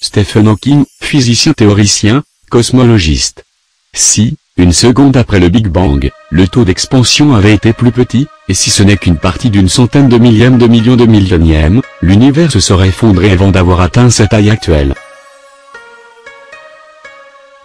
Stephen Hawking, physicien théoricien, cosmologiste. Si, une seconde après le Big Bang, le taux d'expansion avait été plus petit, et si ce n'est qu'une partie d'une centaine de millième de millions de millionième, l'univers se serait effondré avant d'avoir atteint sa taille actuelle.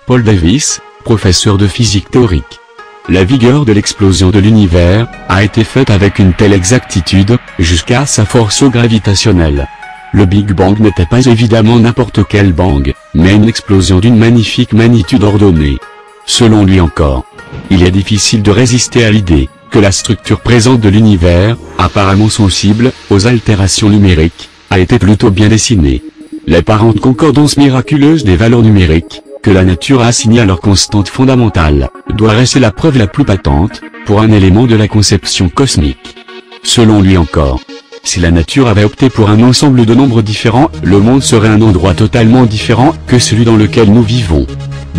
Paul Davies, professeur de physique théorique. La vigueur de l'explosion de l'univers a été faite avec une telle exactitude, jusqu'à sa force gravitationnelle. Le Big Bang n'était pas évidemment n'importe quel bang, mais une explosion d'une magnifique magnitude ordonnée. Selon lui encore, il est difficile de résister à l'idée que la structure présente de l'univers, apparemment sensible aux altérations numériques, a été plutôt bien dessinée. L'apparente concordance miraculeuse des valeurs numériques que la nature a assignées à leur constante fondamentale doit rester la preuve la plus patente pour un élément de la conception cosmique. Selon lui encore, si la nature avait opté pour un ensemble de nombres différents, le monde serait un endroit totalement différent que celui dans lequel nous vivons.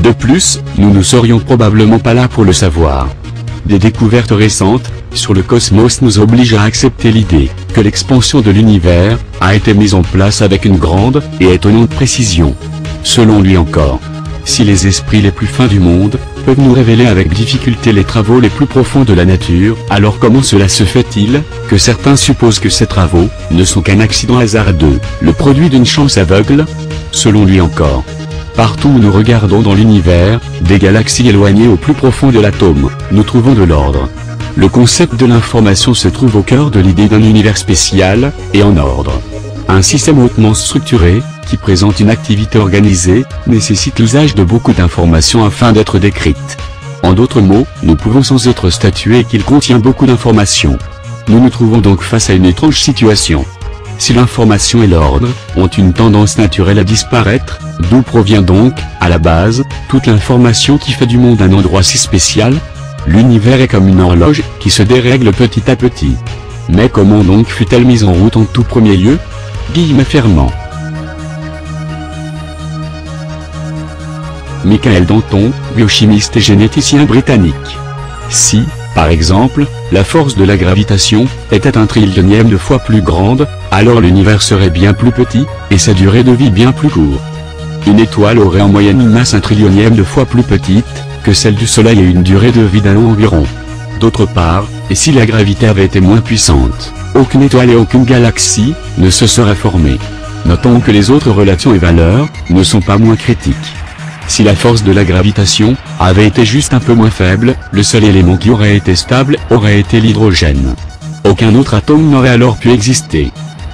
De plus, nous ne serions probablement pas là pour le savoir. Des découvertes récentes sur le cosmos nous obligent à accepter l'idée que l'expansion de l'univers a été mise en place avec une grande et étonnante précision. Selon lui encore, si les esprits les plus fins du monde peuvent nous révéler avec difficulté les travaux les plus profonds de la nature, alors comment cela se fait-il que certains supposent que ces travaux ne sont qu'un accident hasardeux, le produit d'une chance aveugle? Selon lui encore, partout où nous regardons dans l'univers, des galaxies éloignées au plus profond de l'atome, nous trouvons de l'ordre. Le concept de l'information se trouve au cœur de l'idée d'un univers spécial et en ordre. Un système hautement structuré, qui présente une activité organisée, nécessite l'usage de beaucoup d'informations afin d'être décrite. En d'autres mots, nous pouvons sans autre statuer qu'il contient beaucoup d'informations. Nous nous trouvons donc face à une étrange situation. Si l'information et l'ordre ont une tendance naturelle à disparaître, d'où provient donc, à la base, toute l'information qui fait du monde un endroit si spécial? L'univers est comme une horloge qui se dérègle petit à petit. Mais comment donc fut-elle mise en route en tout premier lieu? Guillemets fermants. Michael Danton, biochimiste et généticien britannique. Si, par exemple, la force de la gravitation était un trillionième de fois plus grande, alors l'univers serait bien plus petit, et sa durée de vie bien plus courte. Une étoile aurait en moyenne une masse un trillionième de fois plus petite que celle du Soleil et une durée de vie d'un an environ. D'autre part, et si la gravité avait été moins puissante, aucune étoile et aucune galaxie ne se seraient formées. Notons que les autres relations et valeurs ne sont pas moins critiques. Si la force de la gravitation avait été juste un peu moins faible, le seul élément qui aurait été stable aurait été l'hydrogène. Aucun autre atome n'aurait alors pu exister.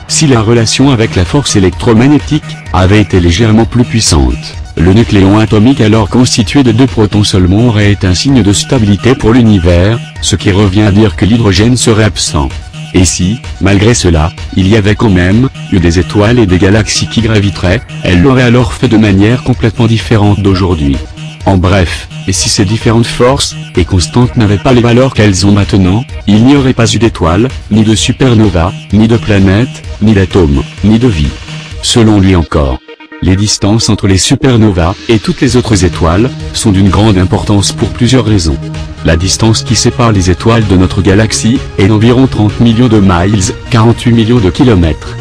Si la relation avec la force électromagnétique avait été légèrement plus puissante, le nucléon atomique alors constitué de 2 protons seulement aurait été un signe de stabilité pour l'univers, ce qui revient à dire que l'hydrogène serait absent. Et si, malgré cela, il y avait quand même eu des étoiles et des galaxies qui graviteraient, elles l'auraient alors fait de manière complètement différente d'aujourd'hui. En bref, et si ces différentes forces et constantes n'avaient pas les valeurs qu'elles ont maintenant, il n'y aurait pas eu d'étoiles, ni de supernovas, ni de planètes, ni d'atomes, ni de vie. Selon lui encore, les distances entre les supernovas et toutes les autres étoiles sont d'une grande importance pour plusieurs raisons. La distance qui sépare les étoiles de notre galaxie est d'environ 30 millions de miles, 48 millions de kilomètres.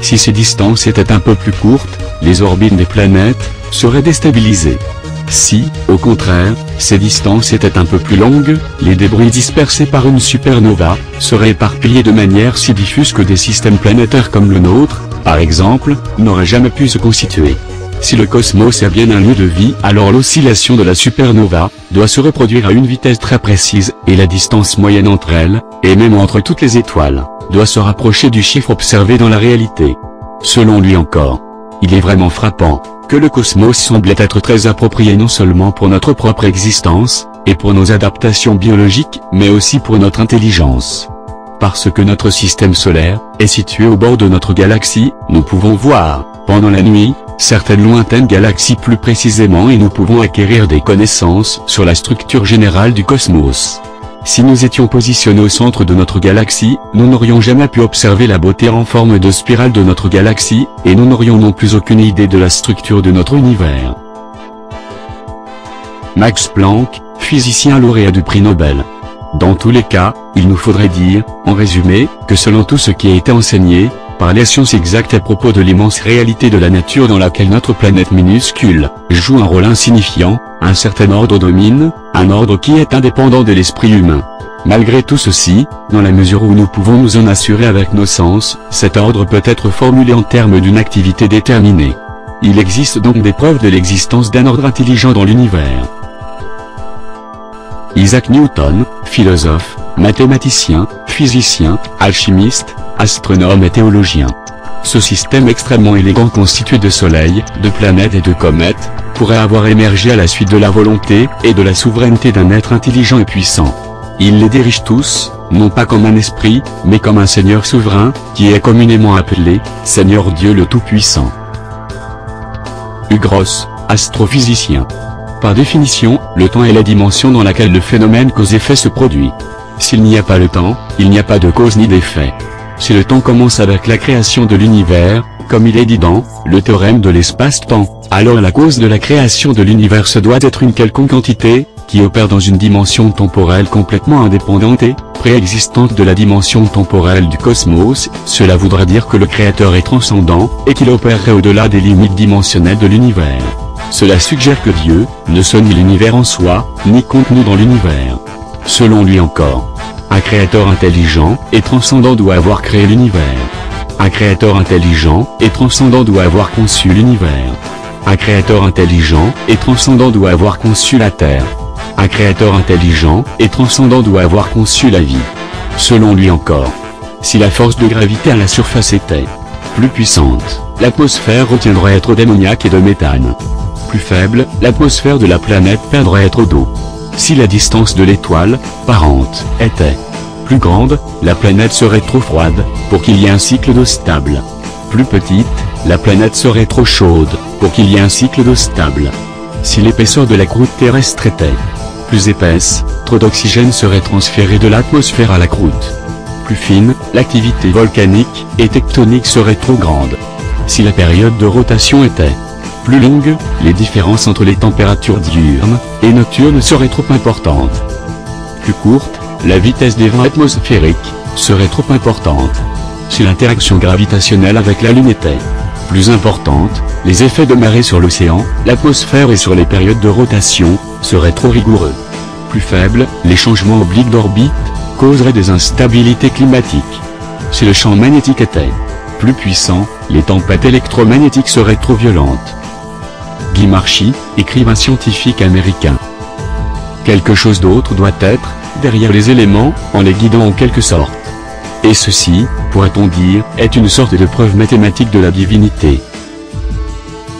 Si ces distances étaient un peu plus courtes, les orbites des planètes seraient déstabilisées. Si, au contraire, ces distances étaient un peu plus longues, les débris dispersés par une supernova seraient éparpillés de manière si diffuse que des systèmes planétaires comme le nôtre, par exemple, n'auraient jamais pu se constituer. Si le cosmos est bien un lieu de vie, alors l'oscillation de la supernova doit se reproduire à une vitesse très précise, et la distance moyenne entre elles, et même entre toutes les étoiles, doit se rapprocher du chiffre observé dans la réalité. Selon lui encore, il est vraiment frappant que le cosmos semblait être très approprié non seulement pour notre propre existence, et pour nos adaptations biologiques, mais aussi pour notre intelligence. Parce que notre système solaire est situé au bord de notre galaxie, nous pouvons voir, pendant la nuit, certaines lointaines galaxies plus précisément et nous pouvons acquérir des connaissances sur la structure générale du cosmos. Si nous étions positionnés au centre de notre galaxie, nous n'aurions jamais pu observer la beauté en forme de spirale de notre galaxie, et nous n'aurions non plus aucune idée de la structure de notre univers. Max Planck, physicien lauréat du prix Nobel. Dans tous les cas, il nous faudrait dire, en résumé, que selon tout ce qui a été enseigné, par les sciences exactes à propos de l'immense réalité de la nature dans laquelle notre planète minuscule joue un rôle insignifiant, un certain ordre domine, un ordre qui est indépendant de l'esprit humain. Malgré tout ceci, dans la mesure où nous pouvons nous en assurer avec nos sens, cet ordre peut être formulé en termes d'une activité déterminée. Il existe donc des preuves de l'existence d'un ordre intelligent dans l'univers. Isaac Newton, philosophe, mathématicien, physicien, alchimiste, astronome et théologien. Ce système extrêmement élégant constitué de soleils, de planètes et de comètes, pourrait avoir émergé à la suite de la volonté et de la souveraineté d'un être intelligent et puissant. Il les dirige tous, non pas comme un esprit, mais comme un Seigneur souverain, qui est communément appelé Seigneur Dieu le Tout-Puissant. Hugh Ross, astrophysicien. Par définition, le temps est la dimension dans laquelle le phénomène cause-effet se produit. S'il n'y a pas le temps, il n'y a pas de cause ni d'effet. Si le temps commence avec la création de l'univers, comme il est dit dans le théorème de l'espace-temps, alors la cause de la création de l'univers se doit être une quelconque entité, qui opère dans une dimension temporelle complètement indépendante et préexistante de la dimension temporelle du cosmos. Cela voudrait dire que le Créateur est transcendant, et qu'il opérerait au-delà des limites dimensionnelles de l'univers. Cela suggère que Dieu ne soit ni l'univers en soi, ni contenu dans l'univers. Selon lui encore, un créateur intelligent et transcendant doit avoir créé l'univers. Un créateur intelligent et transcendant doit avoir conçu l'univers. Un créateur intelligent et transcendant doit avoir conçu la Terre. Un créateur intelligent et transcendant doit avoir conçu la vie. Selon lui encore, si la force de gravité à la surface était plus puissante, l'atmosphère retiendrait trop d'ammoniac et de méthane. Plus faible, l'atmosphère de la planète perdrait trop d'eau. Si la distance de l'étoile parente était plus grande, la planète serait trop froide pour qu'il y ait un cycle d'eau stable. Plus petite, la planète serait trop chaude pour qu'il y ait un cycle d'eau stable. Si l'épaisseur de la croûte terrestre était plus épaisse, trop d'oxygène serait transféré de l'atmosphère à la croûte. Plus fine, l'activité volcanique et tectonique serait trop grande. Si la période de rotation était plus longue, les différences entre les températures diurnes et nocturnes seraient trop importantes. Plus courte, la vitesse des vents atmosphériques serait trop importante. Si l'interaction gravitationnelle avec la Lune était plus importante, les effets de marée sur l'océan, l'atmosphère et sur les périodes de rotation seraient trop rigoureux. Plus faible, les changements obliques d'orbite causeraient des instabilités climatiques. Si le champ magnétique était plus puissant, les tempêtes électromagnétiques seraient trop violentes. Guy Marchis, écrivain scientifique américain. Quelque chose d'autre doit être derrière les éléments, en les guidant en quelque sorte. Et ceci, pourrait-on dire, est une sorte de preuve mathématique de la divinité.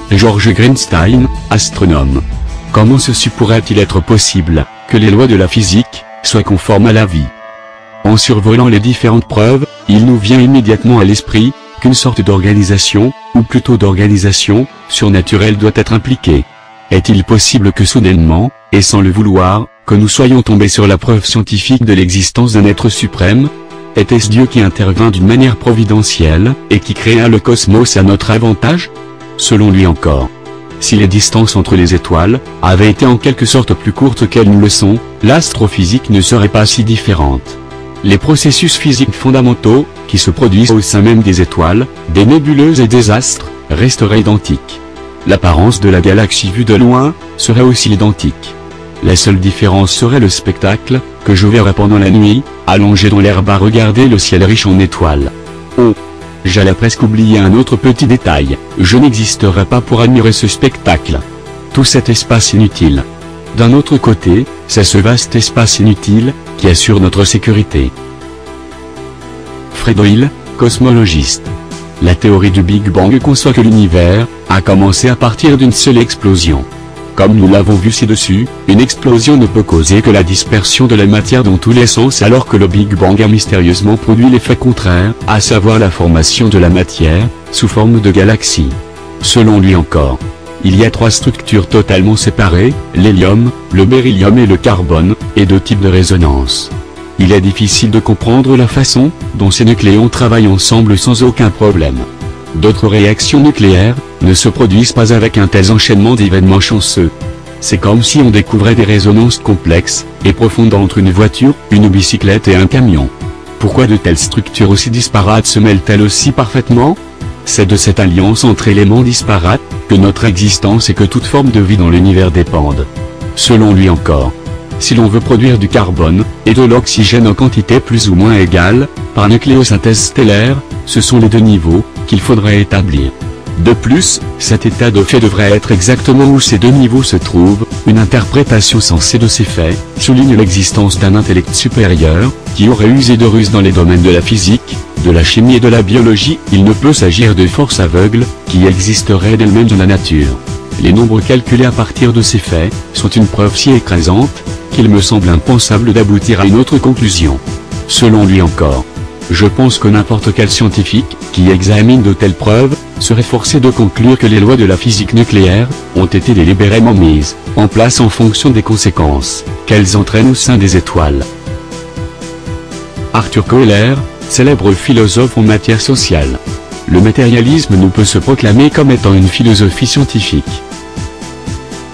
George Greenstein, astronome. Comment ceci pourrait-il être possible, que les lois de la physique soient conformes à la vie? En survolant les différentes preuves, il nous vient immédiatement à l'esprit qu'une sorte d'organisation, ou plutôt d'organisation, surnaturelle doit être impliquée. Est-il possible que soudainement, et sans le vouloir, que nous soyons tombés sur la preuve scientifique de l'existence d'un être suprême? Était-ce Dieu qui intervint d'une manière providentielle, et qui créa le cosmos à notre avantage? Selon lui encore, si les distances entre les étoiles avaient été en quelque sorte plus courtes qu'elles ne le sont, l'astrophysique ne serait pas si différente. Les processus physiques fondamentaux, qui se produisent au sein même des étoiles, des nébuleuses et des astres, resteraient identiques. L'apparence de la galaxie vue de loin serait aussi identique. La seule différence serait le spectacle, que je verrais pendant la nuit, allongé dans l'herbe à regarder le ciel riche en étoiles. Oh! J'allais presque oublier un autre petit détail, je n'existerais pas pour admirer ce spectacle. Tout cet espace inutile. D'un autre côté, c'est ce vaste espace inutile, qui assure notre sécurité. Fred Hoyle, cosmologiste. La théorie du Big Bang conçoit que l'univers a commencé à partir d'une seule explosion. Comme nous l'avons vu ci-dessus, une explosion ne peut causer que la dispersion de la matière dans tous les sens alors que le Big Bang a mystérieusement produit l'effet contraire, à savoir la formation de la matière, sous forme de galaxies. Selon lui encore, il y a trois structures totalement séparées, l'hélium, le beryllium et le carbone, et deux types de résonance. Il est difficile de comprendre la façon dont ces nucléons travaillent ensemble sans aucun problème. D'autres réactions nucléaires ne se produisent pas avec un tel enchaînement d'événements chanceux. C'est comme si on découvrait des résonances complexes et profondes entre une voiture, une bicyclette et un camion. Pourquoi de telles structures aussi disparates se mêlent-elles aussi parfaitement? C'est de cette alliance entre éléments disparates, que notre existence et que toute forme de vie dans l'univers dépendent. Selon lui encore, si l'on veut produire du carbone, et de l'oxygène en quantité plus ou moins égale, par nucléosynthèse stellaire, ce sont les deux niveaux, qu'il faudrait établir. De plus, cet état de fait devrait être exactement où ces deux niveaux se trouvent, une interprétation sensée de ces faits, souligne l'existence d'un intellect supérieur, qui aurait usé de ruses dans les domaines de la physique, de la chimie et de la biologie. Il ne peut s'agir de forces aveugles, qui existeraient d'elles-mêmes dans la nature. Les nombres calculés à partir de ces faits, sont une preuve si écrasante, qu'il me semble impensable d'aboutir à une autre conclusion. Selon lui encore, je pense que n'importe quel scientifique, qui examine de telles preuves, serait forcé de conclure que les lois de la physique nucléaire, ont été délibérément mises en place en fonction des conséquences qu'elles entraînent au sein des étoiles. Arthur Koehler, célèbre philosophe en matière sociale. Le matérialisme ne peut se proclamer comme étant une philosophie scientifique.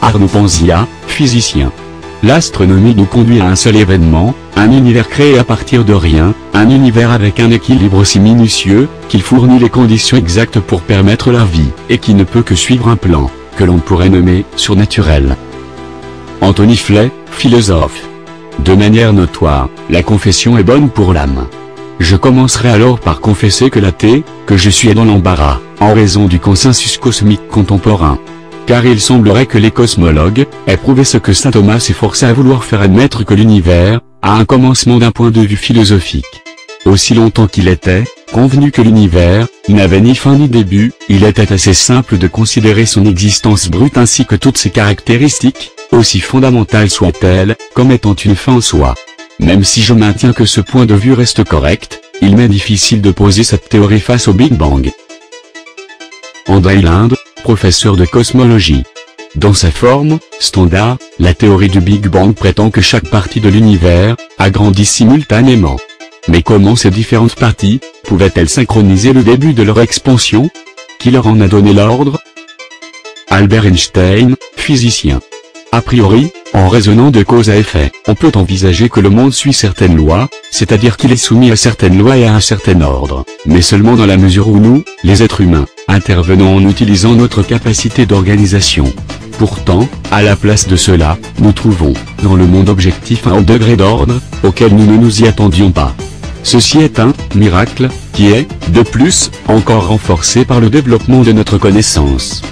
Arnaud Panzia, physicien. L'astronomie nous conduit à un seul événement, un univers créé à partir de rien, un univers avec un équilibre si minutieux, qu'il fournit les conditions exactes pour permettre la vie, et qui ne peut que suivre un plan, que l'on pourrait nommer surnaturel. Anthony Flay, philosophe. De manière notoire, la confession est bonne pour l'âme. Je commencerai alors par confesser que que je suis dans l'embarras, en raison du consensus cosmique contemporain. Car il semblerait que les cosmologues aient prouvé ce que saint Thomas s'est forcé à vouloir faire admettre, que l'univers a un commencement d'un point de vue philosophique. Aussi longtemps qu'il était convenu que l'univers n'avait ni fin ni début, il était assez simple de considérer son existence brute ainsi que toutes ses caractéristiques, aussi fondamentales soient-elles, comme étant une fin en soi. Même si je maintiens que ce point de vue reste correct, il m'est difficile de poser cette théorie face au Big Bang. André Linde, professeur de cosmologie. Dans sa forme standard, la théorie du Big Bang prétend que chaque partie de l'univers a grandi simultanément. Mais comment ces différentes parties pouvaient-elles synchroniser le début de leur expansion? Qui leur en a donné l'ordre? Albert Einstein, physicien. A priori, en raisonnant de cause à effet, on peut envisager que le monde suit certaines lois, c'est-à-dire qu'il est soumis à certaines lois et à un certain ordre, mais seulement dans la mesure où nous, les êtres humains, intervenons en utilisant notre capacité d'organisation. Pourtant, à la place de cela, nous trouvons, dans le monde objectif, un haut degré d'ordre, auquel nous ne nous y attendions pas. Ceci est un miracle, qui est, de plus, encore renforcé par le développement de notre connaissance.